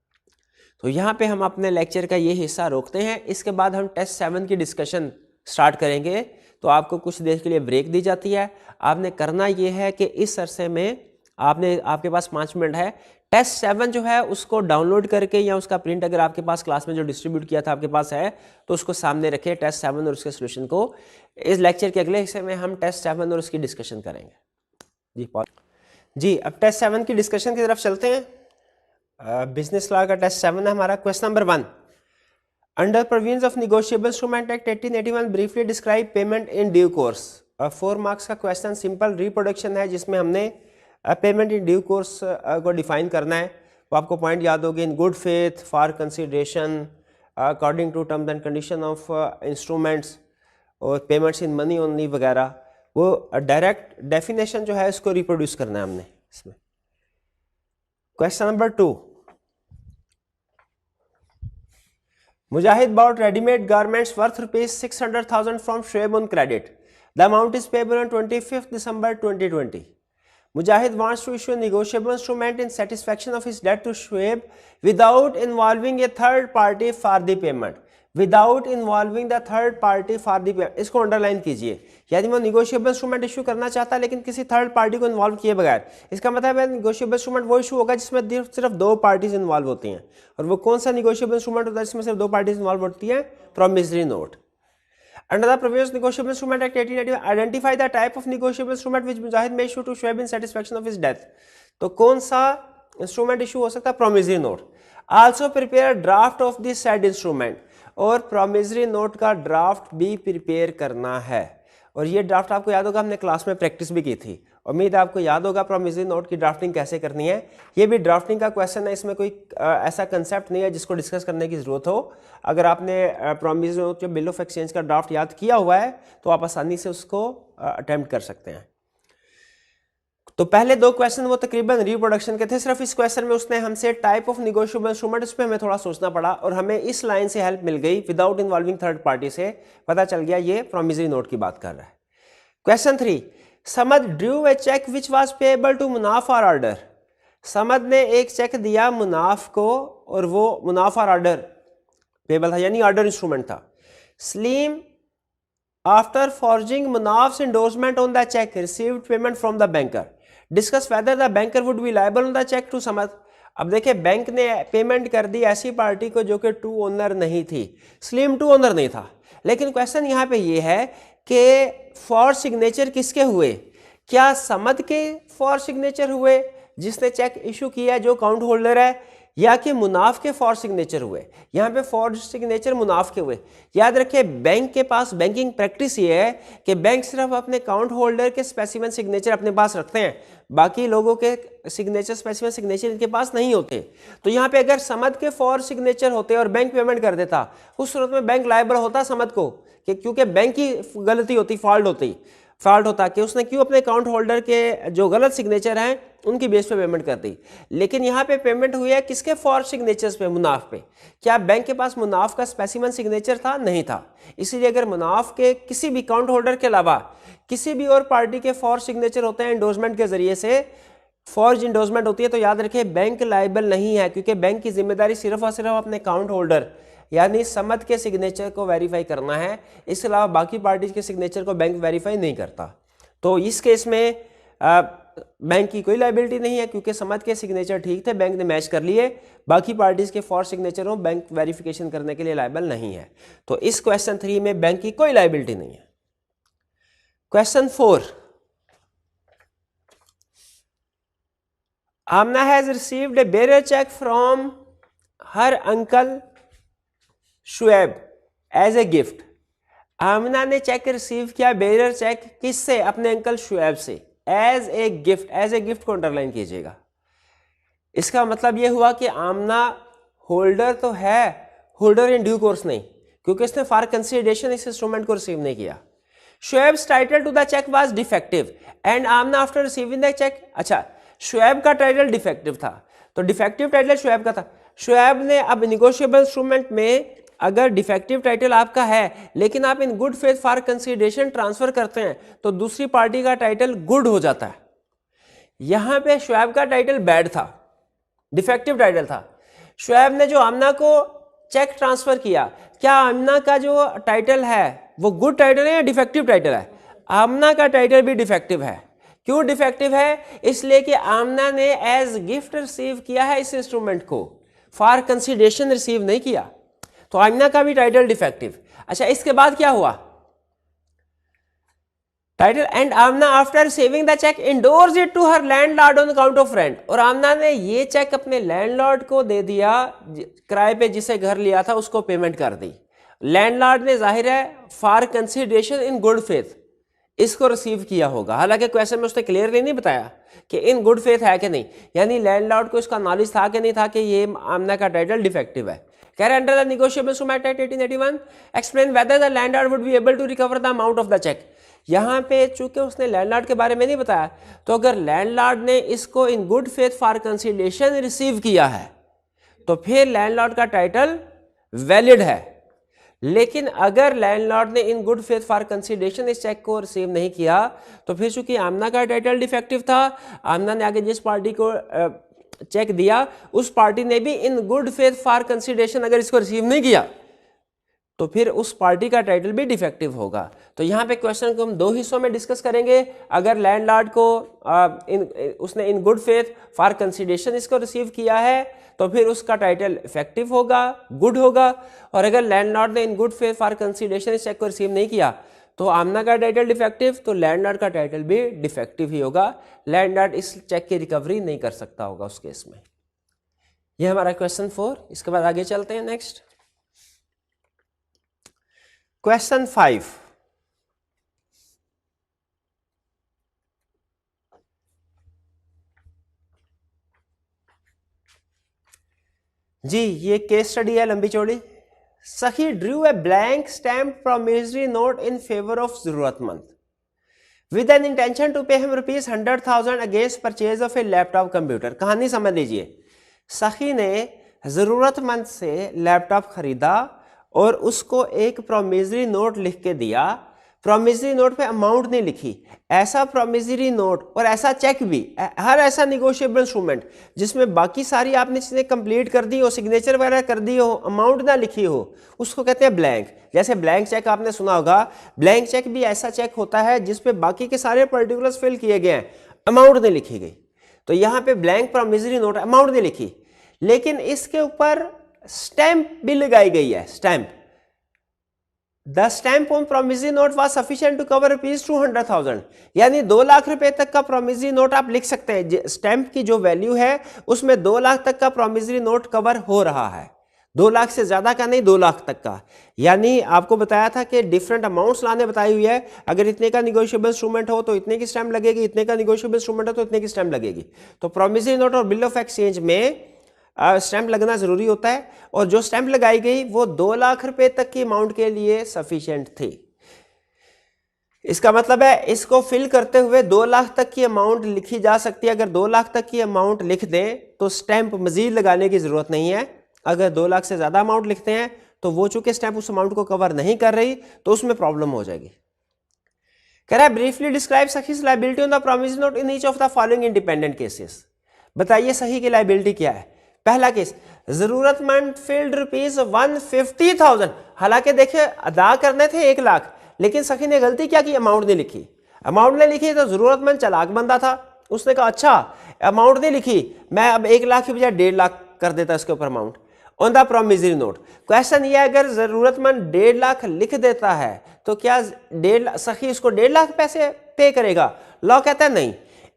तो यहाँ पे हम अपने लेक्चर का ये हिस्सा रोकते हैं। इसके बाद हम टेस्ट 7 की डिस्कशन स्टार्ट करेंगे। तो आपको कुछ देर के लिए ब्रेक दी जाती है। आपने करना ये है कि इस अरसे में आपके पास 5 मिनट है, टेस्ट 7 जो है उसको डाउनलोड करके या उसका प्रिंट अगर आपके पास क्लास में जो डिस्ट्रीब्यूट किया था आपके पास है तो उसको सामने रखें, टेस्ट 7 और उसके सोल्यूशन को। इस लेक्चर के अगले हिस्से में हम टेस्ट 7 और उसकी डिस्कशन करेंगे। जी अब टेस्ट 7 की डिस्कशन की तरफ चलते हैं। बिजनेस लॉ का टेस्ट 7 है हमारा। Question number 1, under provisions of negotiable instrument act 1881 briefly describe payment in due course. 4 marks का क्वेश्चन, सिंपल रिप्रोडक्शन है जिसमें हमने पेमेंट इन ड्यू कोर्स को डिफाइन करना है। वो आपको पॉइंट याद होगी, in good faith, for consideration, according to terms and condition of instruments और पेमेंट्स इन मनी ओनली वगैरह। वो डायरेक्ट डेफिनेशन जो है उसको रिप्रोड्यूस करना है हमने इसमें। Question number 2, Mujahid bought ready-made garments worth ₹600,000 from Shoaib on credit. The amount is payable on 25th December 2020. Mujahid wants to issue a negotiable instrument in satisfaction of his debt to Shoaib without involving a third party for the payment. Without involving the third party for the payment. इसको underline कीजिए, यानी वो negotiable instrument issue करना चाहता है लेकिन किसी third party को इन्वॉल्व किए बगैर। इसका मतलब है निगोशिएबल इंस्ट्रूमेंट वो इशू होगा जिसमें सिर्फ 2 पार्टीज इन्वॉल्व होती हैं। और वो कौन सा निगोशिएबल इंस्ट्रूमेंट होता है जिसमें सिर्फ 2 पार्टीज इन्वॉल्व होती हैं? Promissory note. Under the provisions negotiable instrument act 1881, identify the type of negotiable instrument which Mujahid may issue to Shoaib in satisfaction of his debt. तो कौन सा इंस्ट्रूमेंट इशू हो सकता है? Promissory note. Also prepare draft of this said instrument, और promissory note का draft भी prepare करना है। और ये ड्राफ्ट आपको याद होगा, हमने क्लास में प्रैक्टिस भी की थी। उम्मीद है आपको याद होगा प्रॉमिसरी नोट की ड्राफ्टिंग कैसे करनी है। ये भी ड्राफ्टिंग का क्वेश्चन है, इसमें कोई ऐसा कंसेप्ट नहीं है जिसको डिस्कस करने की ज़रूरत हो। अगर आपने प्रॉमिसरी नोट जो बिल ऑफ एक्सचेंज का ड्राफ्ट याद किया हुआ है तो आप आसानी से उसको अटेम्प्ट कर सकते हैं। तो पहले 2 क्वेश्चन वो तकरीबन रिप्रोडक्शन के थे। सिर्फ इस क्वेश्चन में उसने हमसे टाइप ऑफ निगोशिएबल इंस्ट्रूमेंट, इस पर हमें थोड़ा सोचना पड़ा और हमें इस लाइन से हेल्प मिल गई, विदाउट इन्वॉल्विंग थर्ड पार्टी से पता चल गया ये प्रॉमिसरी नोट की बात कर रहा है। Question 3, Samad drew a cheque which was payable to Munaf or order. Samad ने एक चेक दिया मुनाफ को और वो मुनाफ और ऑर्डर पेएबल था, यानी ऑर्डर इंस्ट्रूमेंट था। Salim after forging Munaf's endorsement on the cheque received payment from the banker. Discuss whether the banker would be liable on the cheque to Samad. अब देखिए, बैंक ने पेमेंट कर दी ऐसी पार्टी को जो कि टू ओनर नहीं थी। सलीम टू ओनर नहीं था, लेकिन क्वेश्चन यहाँ पे ये है कि फॉर सिग्नेचर किसके हुए? क्या समद के फॉर सिग्नेचर हुए जिसने चेक इशू किया जो अकाउंट होल्डर है, या कि मुनाफ के फॉर सिग्नेचर हुए? यहाँ पे फॉर सिग्नेचर मुनाफ के हुए। याद रखिए, बैंक के पास बैंकिंग प्रैक्टिस ये है कि बैंक सिर्फ अपने अकाउंट होल्डर के स्पेसिफिक सिग्नेचर अपने पास रखते हैं, बाकी लोगों के सिग्नेचर स्पेसिफिक सिग्नेचर इनके पास नहीं होते। तो यहाँ पे अगर समद के फॉर सिग्नेचर होते और बैंक पेमेंट कर देता, उस सूरत में बैंक लायबल होता समद को, क्योंकि बैंक की गलती होती, फॉल्ट होता कि उसने क्यों अपने अकाउंट होल्डर के जो गलत सिग्नेचर हैं उनकी बेस पे पेमेंट कर दी। लेकिन यहाँ पे पेमेंट हुई है किसके फॉर सिग्नेचर्स पे? मुनाफ पे। क्या बैंक के पास मुनाफ का स्पेसिमन सिग्नेचर था? नहीं था। इसीलिए अगर मुनाफ के किसी भी अकाउंट होल्डर के अलावा किसी भी और पार्टी के फॉर सिग्नेचर होते हैं एंडोर्समेंट के जरिए से, फॉर्ज इंडोर्समेंट होती है, तो याद रखिए बैंक लायबल नहीं है, क्योंकि बैंक की जिम्मेदारी सिर्फ और सिर्फ अपने अकाउंट होल्डर यानी समद के सिग्नेचर को वेरीफाई करना है। इसके अलावा बाकी पार्टीज के सिग्नेचर को बैंक वेरीफाई नहीं करता। तो इस केस में बैंक की कोई लायबिलिटी नहीं है, क्योंकि समद के सिग्नेचर ठीक थे, बैंक ने मैच कर लिए। बाकी पार्टीज के फॉर सिग्नेचर हो, बैंक वेरिफिकेशन करने के लिए लायबल नहीं है। तो इस क्वेश्चन 3 में बैंक की कोई लायबिलिटी नहीं है। Question 4, Amna has received a bearer cheque from her uncle Shoaib as a gift. Amna ने चेक रिसीव किया, बेरर चेक किससे? अपने अंकल शुएब से। As a gift, as a gift को अंडरलाइन कीजिएगा। इसका मतलब ये हुआ कि आमना होल्डर तो है, होल्डर इन ड्यू कोर्स नहीं, क्योंकि इसने फॉर कंसीडरेशन इस इंस्ट्रूमेंट को रिसीव नहीं किया। Shoaib's title to the cheque was defective and Amna after receiving the cheque, अच्छा शुएब का टाइटल डिफेक्टिव था, तो डिफेक्टिव टाइटल शुएब का था। शुएब ने अब निगोशिएबल इंस्ट्रूमेंट में अगर डिफेक्टिव टाइटल आपका है लेकिन आप इन good faith for consideration transfer करते हैं तो दूसरी पार्टी का टाइटल गुड हो जाता है। यहां पे शुएब का टाइटल बैड था, डिफेक्टिव टाइटल था। शुएब ने जो आमना को चेक ट्रांसफर किया, क्या आमना का जो टाइटल है वो गुड टाइटल है या डिफेक्टिव टाइटल है? आमना का टाइटल भी डिफेक्टिव है। क्यों डिफेक्टिव है? इसलिए कि आमना ने एज गिफ्ट रिसीव किया है इस इंस्ट्रूमेंट को, फॉर कंसीडरेशन रिसीव नहीं किया, तो आमना का भी टाइटल डिफेक्टिव। अच्छा, इसके बाद क्या हुआ? Title and Amna after receiving the cheque endorse it to her landlord on account of rent, और आमना ने ये चेक अपने लैंडलॉर्ड को दे दिया, किराए पे जिसे घर लिया था उसको पेमेंट कर दी। लैंडलॉर्ड ने जाहिर है for consideration in good faith इसको रिसीव किया होगा, हालांकि क्वेश्चन में उसने क्लियरली नहीं बताया कि इन गुड फेथ है कि नहीं, यानी लैंडलॉर्ड को इसका नॉलेज था कि नहीं था कि ये आमना का टाइटल डिफेक्टिव है। कह रहे under the negotiable instrument act 1881 explain whether the landlord would be able to recover the amount of the cheque. यहाँ पे चूंकि उसने लैंडलॉर्ड के बारे में नहीं बताया, तो अगर लैंडलॉर्ड ने इसको इन good faith for consideration receive किया है तो फिर लैंडलॉर्ड का टाइटल वैलिड है। लेकिन अगर लैंडलॉर्ड ने इन गुड फेथ फॉर कंसीडरेशन इस चेक को रिसीव नहीं किया तो फिर चूंकि आमना का टाइटल डिफेक्टिव था, आमना ने आगे जिस पार्टी को चेक दिया उस पार्टी ने भी इन गुड फेथ फॉर कंसीडरेशन अगर इसको रिसीव नहीं किया तो फिर उस पार्टी का टाइटल भी डिफेक्टिव होगा। तो यहाँ पे क्वेश्चन को हम दो हिस्सों में डिस्कस करेंगे। अगर लैंडलॉर्ड को उसने इन गुड फेथ फॉर कंसीडरेशन इसको रिसीव किया है तो फिर उसका टाइटल इफेक्टिव होगा, गुड होगा, और अगर लैंडलॉर्ड ने इन गुड फेथ फॉर कंसीडरेशन इस चेक को रिसीव नहीं किया तो आमना का टाइटल डिफेक्टिव, तो लैंडलॉर्ड का टाइटल भी डिफेक्टिव ही होगा। लैंडलॉर्ड इस चेक की रिकवरी नहीं कर सकता होगा उस केस में। यह हमारा क्वेश्चन 4। इसके बाद आगे चलते हैं नेक्स्ट क्वेश्चन 5। जी ये केस स्टडी है लंबी चौड़ी। Sakhi drew a blank stamp promissory note in favour of जरूरतमंद with an intention to pay him ₹100,000 against purchase of a laptop computer. कहानी समझ लीजिए, सखी ने जरूरतमंद से लैपटॉप खरीदा और उसको एक प्रॉमिसरी नोट लिख के दिया। प्रॉमिसरी नोट पे अमाउंट नहीं लिखी। ऐसा प्रॉमिसरी नोट और ऐसा चेक भी, हर ऐसा निगोशिएबल इंस्ट्रूमेंट जिसमें बाकी सारी आपने चीजें कंप्लीट कर दी हो, सिग्नेचर वगैरह कर दी हो, अमाउंट ना लिखी हो, उसको कहते हैं ब्लैंक। जैसे ब्लैंक चेक आपने सुना होगा, ब्लैंक चेक भी ऐसा चेक होता है जिसपे बाकी के सारे पर्टिकुलर्स फिल किए गए हैं, अमाउंट नहीं लिखी गई। तो यहाँ पे ब्लैंक प्रॉमिसरी नोट, अमाउंट नहीं लिखी, लेकिन इसके ऊपर स्टैंप भी लगाई गई है। Stamp, the stamp on promissory note was sufficient to cover ₹200,000, यानी 2 लाख रुपए तक का प्रॉमिसरी नोट आप लिख सकते हैं। स्टैंप की जो वैल्यू है उसमें 2 लाख तक का प्रॉमिसरी नोट कवर हो रहा है, 2 लाख से ज्यादा का नहीं, 2 लाख तक का। यानी आपको बताया था कि डिफरेंट अमाउंट्स लाने बताई हुई है, अगर इतने का निगोशिएबल इंस्ट्रूमेंट हो तो इतने की स्टैंप लगेगी, इतने का निगोशिएबल इंस्ट्रूमेंट हो तो इतने की स्टैंप लगेगी। तो प्रॉमिसरी नोट और बिल ऑफ एक्सचेंज में स्टैंप लगना जरूरी होता है, और जो स्टैंप लगाई गई वो 2 लाख रुपए तक की अमाउंट के लिए सफिशिएंट थी। इसका मतलब है इसको फिल करते हुए 2 लाख तक की अमाउंट लिखी जा सकती है। अगर 2 लाख तक की अमाउंट लिख दें तो स्टैंप मजीद लगाने की जरूरत नहीं है। अगर 2 लाख से ज्यादा अमाउंट लिखते हैं तो वो चूंकि स्टैंप उस अमाउंट को कवर नहीं कर रही तो उसमें प्रॉब्लम हो जाएगी। कह रहा है briefly describe Sakhi's liability on the promissory note in each of the following independent cases. बताइए सही की लायबिलिटी क्या है। पहला केस, जरूरतमंद फील्ड ₹150,000, हालांकि देखिए अदा करने थे 1 लाख, लेकिन सखी ने गलती क्या की, अमाउंट नहीं लिखी। अमाउंट नहीं लिखी तो जरूरतमंद चालाक बंदा था, उसने कहा अच्छा अमाउंट नहीं लिखी, मैं अब 1 लाख की बजाय 1.5 लाख कर देता इसके ऊपर amount on the promissory note. Question ये है अगर जरूरतमंद 1.5 लाख लिख देता है तो क्या सखी इसको 1.5 लाख पैसे पे करेगा? लॉ कहता है नहीं,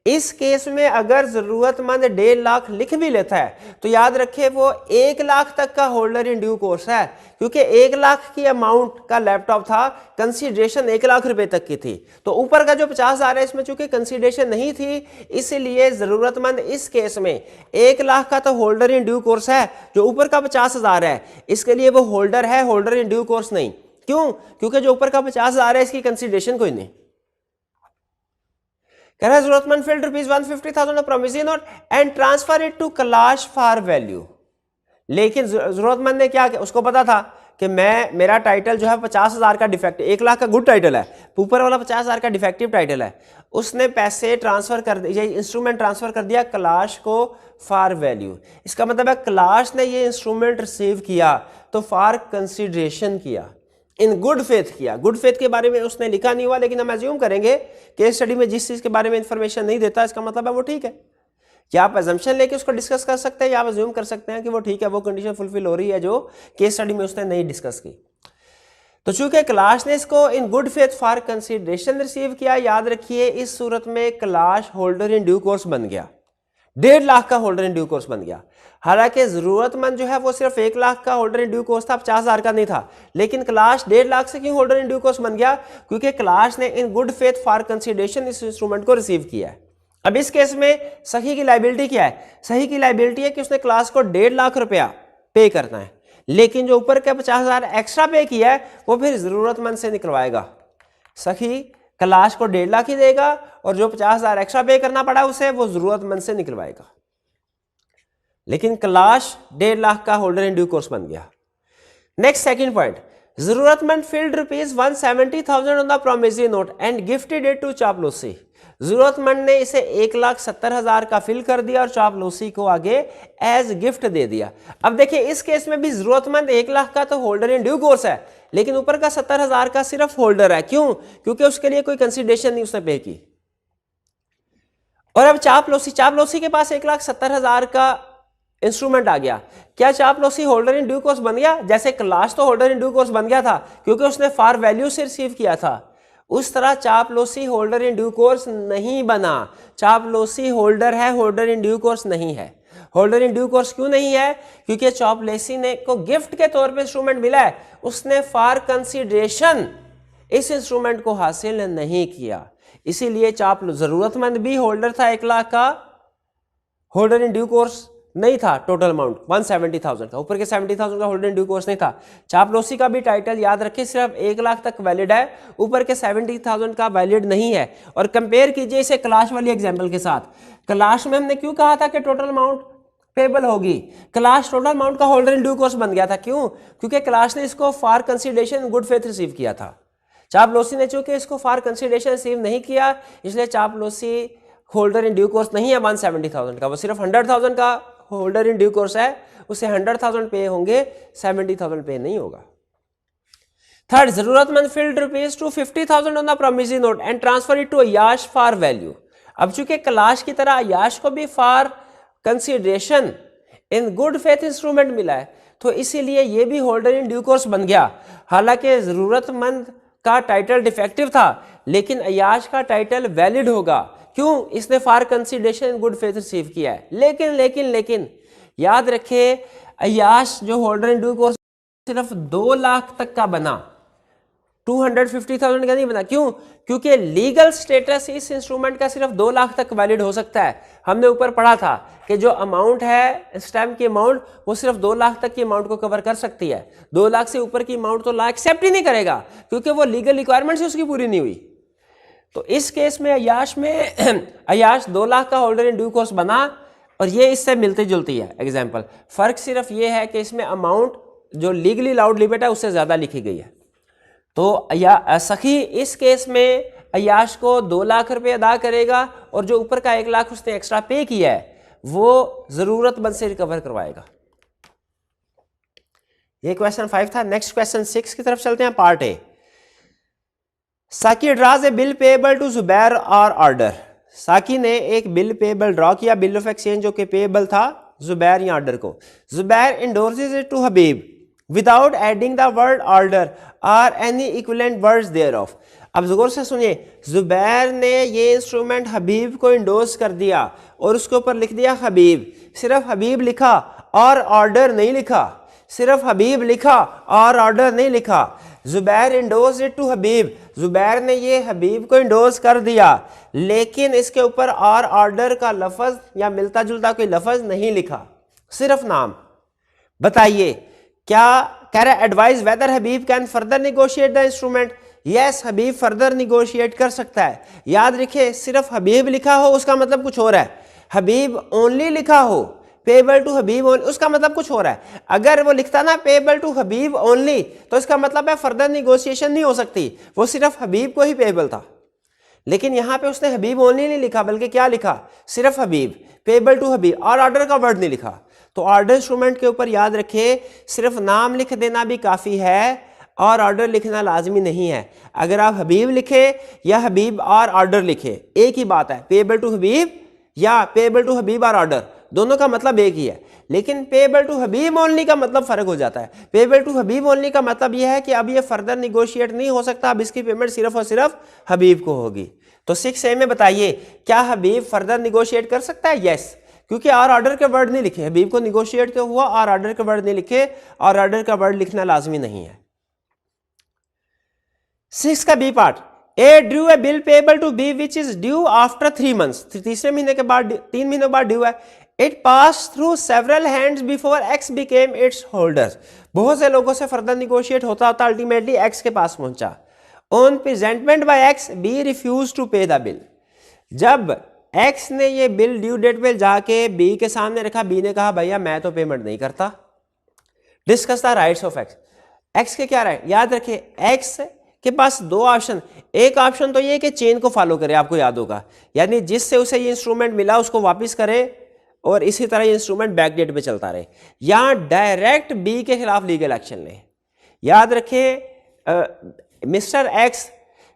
इस केस में अगर जरूरतमंद 1.5 लाख लिख भी लेता है तो याद रखे वो 1 लाख तक का होल्डर इन ड्यू कोर्स है, क्योंकि 1 लाख की अमाउंट का लैपटॉप था, कंसीडरेशन 1 लाख रुपए तक की थी। तो ऊपर का जो 50,000 है इसमें चूंकि कंसीडरेशन नहीं थी, इसलिए जरूरतमंद इस केस में 1 लाख का तो होल्डर इन ड्यू कोर्स है, जो ऊपर का 50,000 है इसके लिए वो होल्डर है, होल्डर इन ड्यू कोर्स नहीं। क्यों? क्योंकि जो ऊपर का 50,000 है इसकी कंसीडरेशन कोई नहीं। कह रहा है जरूरतमंद filled ₹150,000 promissory note and transfer it to Kailash for value. लेकिन जरूरतमंद ने क्या किया, उसको पता था कि मेरा टाइटल जो है 50,000 का डिफेक्टिव, 1 लाख का गुड टाइटल है, ऊपर वाला 50,000 का डिफेक्टिव टाइटल है। उसने पैसे ट्रांसफर कर दिए, इंस्ट्रूमेंट ट्रांसफर कर दिया कैलाश को फॉर वैल्यू। इसका मतलब है कैलाश ने ये इंस्ट्रूमेंट रिसीव किया तो फॉर कंसिडरेशन किया, इन गुड फेथ किया। गुड फेथ के बारे में उसने लिखा नहीं हुआ, लेकिन हम एज्यूम करेंगे केस स्टडी में जिस चीज के बारे में इंफॉर्मेशन नहीं देता इसका मतलब है वो ठीक है। या आप एजम्पशन लेके उसको डिस्कस कर सकते हैं, या आप एज्यूम कर सकते हैं कि वो ठीक है, वो कंडीशन फुलफिल हो रही है जो केस स्टडी में उसने नहीं डिस्कस की। तो चूंकि कैलाश ने इसको इन good faith for consideration receive किया, याद रखिए इस सूरत में Kailash holder in due course बन गया, 1.5 लाख का होल्डर इन ड्यू कोर्स बन गया। हालांकि जरूरतमंद जो है वो सिर्फ 1 लाख का होल्डर इन ड्यू कोर्स था, 50,000 का नहीं था। लेकिन कैलाश 1.5 लाख से क्यों होल्डर इन ड्यू कोर्स बन गया? क्योंकि कैलाश ने इन गुड फेथ फॉर कंसिडरेशन इस इंस्ट्रूमेंट को रिसीव किया है। अब इस केस में सही की लायबिलिटी क्या है? सही की लायबिलिटी है कि उसने कैलाश को 1.5 लाख रुपया पे करना है, लेकिन जो ऊपर के 50,000 एक्स्ट्रा पे किया है वो फिर जरूरतमंद से निकलवाएगा। सही कैलाश को 1.5 लाख ही देगा और जो 50,000 एक्स्ट्रा पे करना पड़ा उसे वो जरूरतमंद से निकलवाएगा। लेकिन कैलाश 1.5 लाख का होल्डर इन ड्यू कोर्स बन गया। नेक्स्ट सेकंड पॉइंट, जरूरतमंद filled ₹170,000 on the promissory note and gifted it to चापलूसी। जरूरतमंद ने इसे 1,70,000 का फिल कर दिया और चापलूसी को आगे एज गिफ्ट दे दिया। अब देखिए इस केस में भी जरूरतमंद 1 लाख का तो होल्डर इन ड्यू कोर्स है, लेकिन ऊपर का 70,000 का सिर्फ होल्डर है। क्यों? क्योंकि उसके लिए कोई कंसिडरेशन नहीं उसने पे की। और अब चापलूसी के पास 1,70,000 का इंस्ट्रूमेंट आ गया। क्या चापलूसी होल्डर इन ड्यू कोर्स बन गया? जैसे कैलाश तो होल्डर इन ड्यू कोर्स बन गया था क्योंकि उसने फॉर वैल्यू से रिसीव किया था, उस तरह चापलूसी होल्डर इन ड्यू कोर्स नहीं बना। चापलूसी होल्डर है, होल्डर इन ड्यू कोर्स नहीं है। होल्डर इन ड्यू कोर्स क्यों नहीं है? क्योंकि चापलूसी ने को गिफ्ट के तौर पे इंस्ट्रूमेंट मिला है, उसने फॉर कंसिडरेशन इस इंस्ट्रूमेंट को हासिल नहीं किया, इसीलिए जरूरतमंद भी होल्डर था 1 लाख का, होल्डर इन ड्यू कोर्स नहीं था। टोटल अमाउंट 170,000 का, ऊपर के 70,000 का होल्डर इन ड्यू कोर्स नहीं था। चापलूसी का भी टाइटल याद रखिए सिर्फ 1 लाख तक वैलिड है, ऊपर के 70,000 का वैलिड नहीं है। और कंपेयर कीजिए इसे कैलाश वाली एग्जांपल के साथ। कैलाश में हमने क्यों कहा था कि टोटल अमाउंट पेबल होगी? कैलाश टोटल अमाउंट का होल्डर इन ड्यू कोर्स बन गया था। क्यों? क्योंकि कैलाश ने इसको for consideration good faith receive किया था। चापलूसी ने चूंकि इसको फॉर कंसिडरेशन रिसीव नहीं किया, इसलिए चापलूसी होल्डर इन ड्यू कोर्स नहीं है 170,000 का, वो सिर्फ 100,000 का होल्डर इन ड्यू कोर्स है, उसे 100,000 पे होंगे, 70,000 पे नहीं होगा। थर्ड, जरूरतमंद filled ₹250,000 on the promissory note and transfer it to अय्याश फॉर वैल्यू। अब चूंकि कैलाश की तरह अय्याश को भी for consideration in good faith instrument मिला है, तो इसीलिए ये भी होल्डर इन ड्यू कोर्स बन गया। हालांकि जरूरतमंद का टाइटल डिफेक्टिव था, लेकिन अय्याश का टाइटल वैलिड होगा। क्यों? इसने for consideration in good faith receive किया है। लेकिन याद रखे अय्याश जो होल्डर इन ड्यू कोर्स सिर्फ 2 लाख तक का बना, 250,000 का नहीं बना। क्यों? क्योंकि लीगल स्टेटस इस इंस्ट्रूमेंट का सिर्फ 2 लाख तक वैलिड हो सकता है। हमने ऊपर पढ़ा था कि जो अमाउंट है स्टैम्प की अमाउंट वो सिर्फ 2 लाख तक की अमाउंट को कवर कर सकती है। 2 लाख से ऊपर की अमाउंट तो ला एक्सेप्ट ही नहीं करेगा, क्योंकि वो लीगल रिक्वायरमेंट्स उसकी पूरी नहीं हुई। तो इस केस में अय्याश 2 लाख का होल्डर इन ड्यू कोर्स बना, और ये इससे मिलती जुलती है एग्जाम्पल। फर्क सिर्फ ये है कि इसमें अमाउंट जो लीगली अलाउड लिमिट है उससे ज्यादा लिखी गई है। तो सखी इस केस में अय्याश को 2 लाख रुपए अदा करेगा, और जो ऊपर का 1 लाख उसने एक्स्ट्रा पे किया है वो जरूरतमंद से रिकवर करवाएगा। ये क्वेश्चन 5 था। नेक्स्ट क्वेश्चन 6 की तरफ चलते हैं, part A. Saki draws a bill payable to Zubair or order. Saki ने एक बिल पेएबल ड्रॉ किया, बिल ऑफ एक्सचेंज जो कि पेएबल था जुबैर या ऑर्डर को। Zubair endorses it to Habib without adding the word order or any equivalent words thereof. अब गौर से सुनिए, जुबैर ने ये इंस्ट्रूमेंट हबीब को इंडोर्स कर दिया और उसके ऊपर लिख दिया हबीब, सिर्फ हबीब लिखा और ऑर्डर नहीं लिखा, सिर्फ हबीब लिखा और ऑर्डर नहीं लिखा। जुबैर इंडोर्स इट टू हबीब, जुबैर ने ये हबीब को इंडोर्स कर दिया, लेकिन इसके ऊपर और ऑर्डर का लफज या मिलता जुलता कोई लफज नहीं लिखा, सिर्फ नाम। बताइए क्या कह रहा है, advise whether Habib can further negotiate the instrument. Yes, Habib further negotiate कर सकता है। याद रखिए, सिर्फ हबीब लिखा हो उसका मतलब कुछ और है, हबीब ओनली लिखा हो, पेबल टू हबीब ओनली, उसका मतलब कुछ हो रहा है। अगर वो लिखता ना पेबल टू हबीब ओनली, तो इसका मतलब है फर्दर निगोशिएशन नहीं हो सकती, वो सिर्फ हबीब को ही पेबल था। लेकिन यहां पे उसने हबीब ओनली नहीं लिखा, बल्कि क्या लिखा, सिर्फ हबीब, पेबल टू हबीब, और ऑर्डर का वर्ड नहीं लिखा। तो ऑर्डर इंस्ट्रूमेंट के ऊपर याद रखिए, सिर्फ नाम लिख देना भी काफी है और ऑर्डर लिखना लाजमी नहीं है। अगर आप हबीब लिखे या हबीब और ऑर्डर लिखे, एक ही बात है, पेबल टू हबीब या पेबल टू हबीब और ऑर्डर, दोनों का मतलब एक ही है। लेकिन पेबल टू हबीब ओनली का मतलब फर्क हो जाता है। पेबल टू हबीब ओनली का मतलब यह है कि अब ये फर्दर निगोशिएट नहीं हो सकता, अब इसकी पेमेंट सिर्फ और सिर्फ हबीब को होगी। तो 6A में बताइए, क्या हबीब फर्दर निगोशिएट कर सकता है? यस, क्योंकि और ऑर्डर के वर्ड नहीं लिखे, हबीब को निगोशिएट तो हुआ और ऑर्डर के वर्ड नहीं लिखे, और ऑर्डर का वर्ड लिखना लाजमी नहीं है। 6 का B part, A drew a bill payable to B which is due after 3 months, तीसरे महीने के बाद, 3 महीनों बाद ड्यू है। It pass through several hands before x became it's holder, बहुत से लोगों से फर्दर निगोशिएट होता होता अल्टीमेटली एक्स के पास पहुंचा। On presentment by X, B refuse to pay the bill, जब एक्स ने ये बिल ड्यू डेट पे जाके बी के सामने रखा, बी ने कहा भैया मैं तो पेमेंट नहीं करता। Discuss the rights of x, x के क्या राइट, याद रखिए एक्स के पास दो ऑप्शन, एक ऑप्शन तो ये कि चेन को फॉलो करे, आपको याद होगा, यानी जिससे उसे ये इंस्ट्रूमेंट मिला उसको वापस करे और इसी तरह ये इंस्ट्रूमेंट बैक डेट पे चलता रहे, या डायरेक्ट बी के खिलाफ लीगल एक्शन ले। याद रखिए मिस्टर एक्स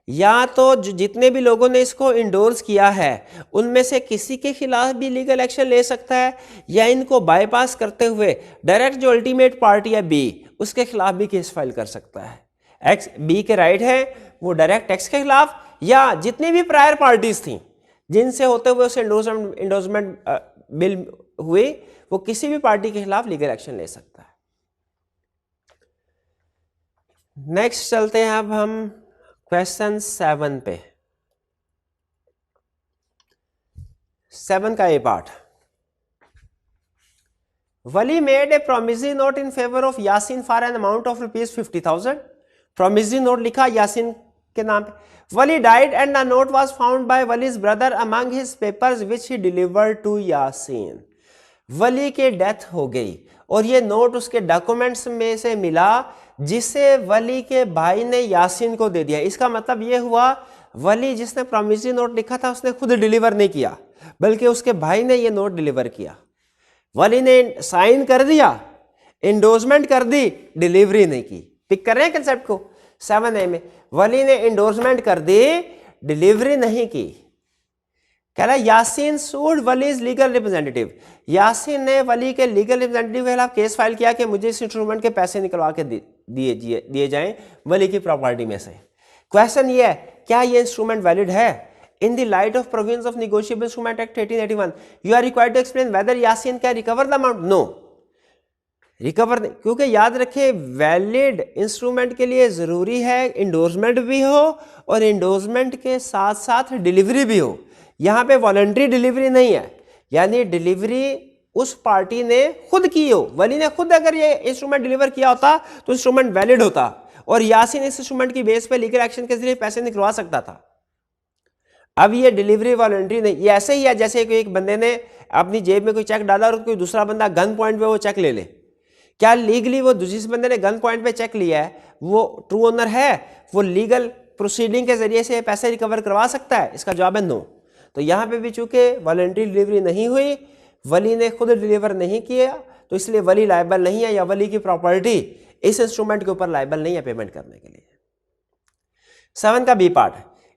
या तो जितने भी लोगों ने इसको इंडोर्स किया है उनमें से किसी के खिलाफ भी लीगल एक्शन ले सकता है, या इनको बाईपास करते हुए डायरेक्ट जो अल्टीमेट पार्टी है बी, उसके खिलाफ भी केस फाइल कर सकता है। एक्स, बी के राइट है वो डायरेक्ट एक्स के खिलाफ, या जितनी भी प्रायर पार्टीज थी जिनसे होते हुए उसे इंडोर्समेंट बिल हुए, वो किसी भी पार्टी के खिलाफ लीगल एक्शन ले सकता है। नेक्स्ट चलते हैं अब हम क्वेश्चन 7 पे। 7 का A part, Wali made a promissory note in favour of Yasin for an amount of ₹50,000। Promissory note लिखा यासीन के नाम पे। Wali died and the note was found by Wali's brother among his papers which he delivered to Yasin. Wali के death हो गई और ये note उसके डॉक्यूमेंट्स में से मिला जिसे वली के भाई ने यासीन को दे दिया। इसका मतलब ये हुआ वली जिसने प्रोमिसरी नोट लिखा था उसने खुद डिलीवर नहीं किया, बल्कि उसके भाई ने ये नोट डिलीवर किया। वली ने साइन कर दिया, इंडोर्समेंट कर दी, डिलीवरी नहीं की। पिक कर रहे हैं कंसेप्ट को। 7A में वली ने इंडोर्समेंट कर दी, डिलीवरी नहीं की। कह रहा है यासीन सूड वलीज लीगल रिप्रेजेंटेटिव, यासीन ने वली के लीगल रिप्रेजेंटेटिव के खिलाफ केस फाइल किया कि मुझे इस इंस्ट्रूमेंट के पैसे निकलवा के दिए जाएं वली की प्रॉपर्टी में से। क्वेश्चन ये है, क्या ये इंस्ट्रूमेंट वैलिड है? In the light of provisions of negotiable instrument act 1881 you are required to explain whether Yasin can recover the amount. No, recover नहीं, क्योंकि याद रखिए वैलिड इंस्ट्रूमेंट के लिए जरूरी है इंडोर्समेंट भी हो और इंडोर्समेंट के साथ साथ डिलीवरी भी हो। यहां पे वॉलंटरी डिलीवरी नहीं है, यानी डिलीवरी उस पार्टी ने खुद की हो। वली ने खुद अगर ये इंस्ट्रूमेंट डिलीवर किया होता तो इंस्ट्रूमेंट वैलिड होता और यासीन इस इंस्ट्रूमेंट की बेस पे लीगल एक्शन के जरिए पैसे निकलवा सकता था। अब ये डिलीवरी वॉलंटरी नहीं, ये ऐसे ही है जैसे कि एक बंदे ने अपनी जेब में कोई चेक डाला और कोई दूसरा बंदा गन पॉइंट पे वो चेक ले ले। क्या लीगली वो जिस बंदे ने गन पॉइंट पे चेक लिया है वो ट्रू ओनर है? वो लीगल प्रोसीडिंग के जरिए से पैसे रिकवर करवा सकता है? इसका जवाब है नो। तो यहाँ पे भी चूंकि वॉलंटरी डिलीवरी नहीं हुई, वली ने खुद डिलीवर नहीं किया, तो इसलिए वली लायबल नहीं है या वली की प्रॉपर्टी इस इंस्ट्रूमेंट के ऊपर लायबल नहीं है पेमेंट करने के लिए। 7 का B part,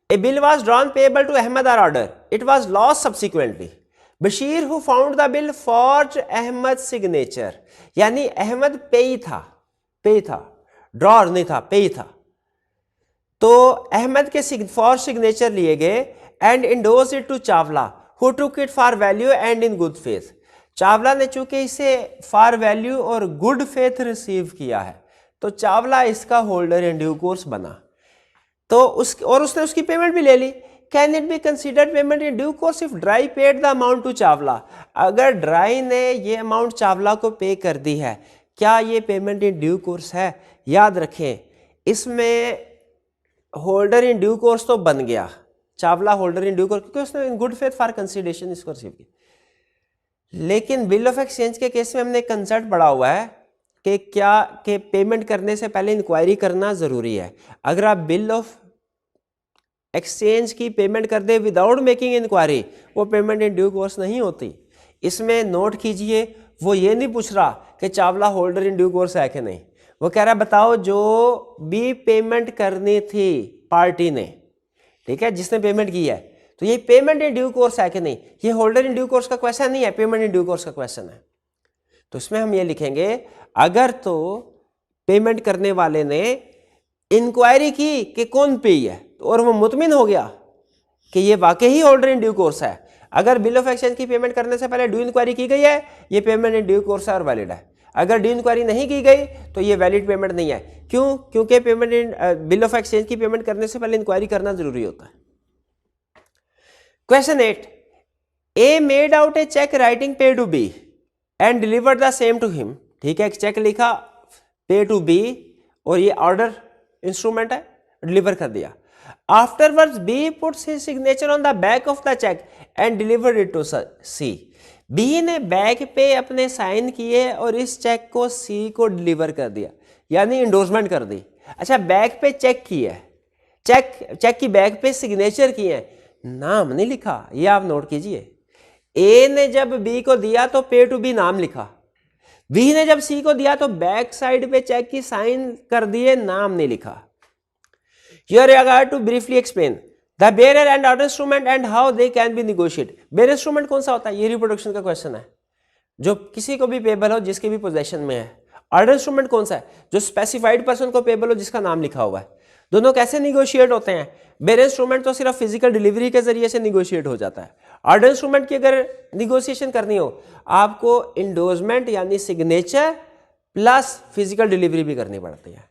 a bill was drawn payable to Ahmed or order, it was lost subsequently. Bashir who found the bill forge Ahmed signature, यानी अहमद पेई था, ड्रॉर नहीं था, पेई था। तो अहमद के फॉर सिग्नेचर लिए गए and endorse it to Chawla who took it for value and in good faith. Chawla ने चूंकि इसे फॉर वैल्यू और गुड फेथ रिसीव किया है तो चावला इसका होल्डर इन ड्यू कोर्स बना। तो उसने उसकी पेमेंट भी ले ली। Can it be considered payment in due course if ड्राई paid the amount to Chawla. अगर ड्राई ने ये अमाउंट चावला को पे कर दी है, क्या ये पेमेंट इन ड्यू कोर्स है? याद रखें इसमें होल्डर इन ड्यू कोर्स तो बन गया, Chawla holder in due course, क्योंकि उसने इन गुड फेथ फॉर कंसिडरेशन इसको रिसीव किया। लेकिन बिल ऑफ एक्सचेंज के केस में हमने कंसेप्ट पढ़ा हुआ है कि क्या कि पेमेंट करने से पहले इंक्वायरी करना जरूरी है। अगर आप बिल ऑफ एक्सचेंज की पेमेंट कर दे विदाउट मेकिंग इंक्वायरी, वो पेमेंट इन ड्यू कोर्स नहीं होती। इसमें नोट कीजिए, वो ये नहीं पूछ रहा कि Chawla holder in due course है कि नहीं, वो कह रहा बताओ जो भी पेमेंट करनी थी पार्टी ने, ठीक है, जिसने पेमेंट की है, तो ये पेमेंट इन ड्यू कोर्स है कि नहीं। ये होल्डर इन ड्यू कोर्स का क्वेश्चन नहीं है, पेमेंट इन ड्यू कोर्स का क्वेश्चन है। तो इसमें हम ये लिखेंगे अगर तो पेमेंट करने वाले ने इंक्वायरी की कि कौन पे है और वो मुतमिन हो गया कि ये वाकई ही होल्डर इन ड्यू कोर्स है, अगर बिल ऑफ एक्सचेंज की पेमेंट करने से पहले ड्यू इंक्वायरी की गई है, ये पेमेंट इन ड्यू कोर्स है और वैलिड है। अगर ड्यू इंक्वायरी नहीं की गई तो ये वैलिड पेमेंट नहीं है। क्यों? क्योंकि payment in bill of exchange की पेमेंट करने से पहले इंक्वायरी करना जरूरी होता है। Question 8, A made out a cheque writing pay to B and delivered the same to him. ठीक है, एक चेक लिखा पे टू बी और ये ऑर्डर इंस्ट्रूमेंट है, डिलीवर कर दिया। Afterwards B puts his signature on the back of the cheque and delivered it to C. B ने बैक पे अपने साइन किए और इस चेक को सी को डिलीवर कर दिया, यानी इंडोर्समेंट कर दी। अच्छा, बैक पे चेक किया है, चेक की बैक पे सिग्नेचर किए हैं, नाम नहीं लिखा, ये आप नोट कीजिए। ए ने जब बी को दिया तो पे टू बी नाम लिखा, बी ने जब सी को दिया तो बैक साइड पे चेक की साइन कर दिए, नाम नहीं लिखा। Here I got to briefly explain the bearer and order instrument and how they can be negotiated. bearer instrument कौन सा होता है? ये रिप्रोडक्शन का क्वेश्चन है, जो किसी को भी पेबल हो जिसके भी पोजेशन में है। ऑर्डर इंस्ट्रूमेंट कौन सा है? जो स्पेसिफाइड पर्सन को पेबल हो जिसका नाम लिखा हुआ है। दोनों कैसे निगोशिएट होते हैं? बेयर इंस्ट्रूमेंट तो सिर्फ फिजिकल डिलीवरी के जरिए से निगोशिएट हो जाता है। ऑर्डर इंस्ट्रूमेंट की अगर निगोशिएशन करनी हो, आपको इंडोर्समेंट यानी सिग्नेचर प्लस फिजिकल डिलीवरी भी करनी पड़ती है।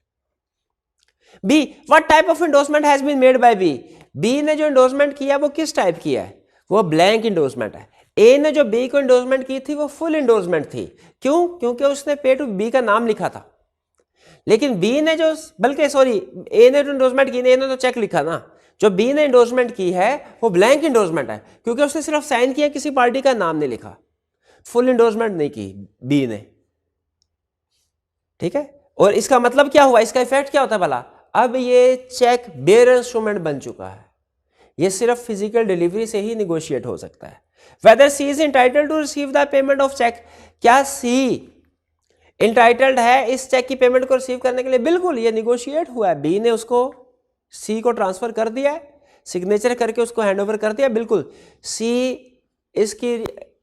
B, what type of endorsement has been made by B. B ने जो इंडोर्समेंट किया वो किस टाइप की है? वो ब्लैंक इंडोर्समेंट है। ए ने जो बी को इंडोर्समेंट की थी वो फुल इंडोर्समेंट थी। क्यों? क्योंकि उसने पे टू बी का नाम लिखा था। लेकिन बी ने जो, बल्कि सॉरी, ए ने जो इंडोर्समेंट की, ए ने तो चेक लिखा ना, जो बी ने इंडोर्समेंट की है वो ब्लैंक इंडोर्समेंट है, क्योंकि उसने सिर्फ साइन किया, किसी पार्टी का नाम नहीं लिखा, फुल इंडोर्समेंट नहीं की बी ने। ठीक है, और इसका मतलब क्या हुआ, इसका इफेक्ट क्या होता है भला? अब ये चेक बेयर इंस्ट्रूमेंट बन चुका है, ये सिर्फ फिजिकल डिलीवरी से ही निगोशिएट हो सकता है। Whether C is entitled to receive the payment of cheque, क्या सी इंटाइटल्ड है इस चेक की पेमेंट को रिसीव करने के लिए? बिल्कुल, ये निगोशिएट हुआ है, बी ने उसको सी को ट्रांसफर कर दिया है, सिग्नेचर करके उसको हैंडओवर कर दिया, बिल्कुल सी इसकी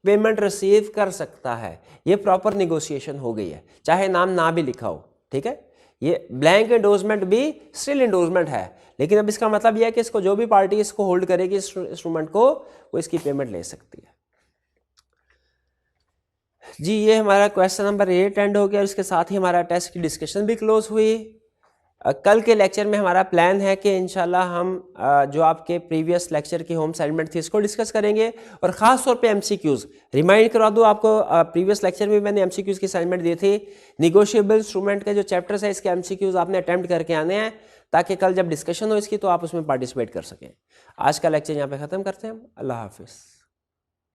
पेमेंट रिसीव कर सकता है। ये प्रॉपर निगोशिएशन हो गई है, चाहे नाम ना भी लिखा हो। ठीक है, ये ब्लैंक इंडोर्समेंट भी स्टिल इंडोर्समेंट है, लेकिन अब इसका मतलब यह है कि इसको जो भी पार्टी इसको होल्ड करेगी इस इंस्ट्रूमेंट को, वो इसकी पेमेंट ले सकती है। जी, ये हमारा क्वेश्चन नंबर 8 एंड हो गया और इसके साथ ही हमारा टेस्ट की डिस्कशन भी क्लोज हुई। कल के लेक्चर में हमारा प्लान है कि इंशाल्लाह हम जो आपके प्रीवियस लेक्चर की होम असाइनमेंट थी इसको डिस्कस करेंगे, और ख़ास तौर पे एमसीक्यूज़ रिमाइंड करा दूँ आपको। प्रीवियस लेक्चर में मैंने एमसीक्यूज़ की असाइनमेंट दी थी। निगोशिएबल इंस्ट्रूमेंट के जो चैप्टर्स है इसके एमसीक्यूज़ आपने अटैम्प्ट करके आने हैं, ताकि कल जब डिस्कशन हो इसकी तो आप उसमें पार्टिसिपेट कर सकें। आज का लेक्चर यहाँ पर ख़त्म करते हैं हम। अल्लाह हाफिज़।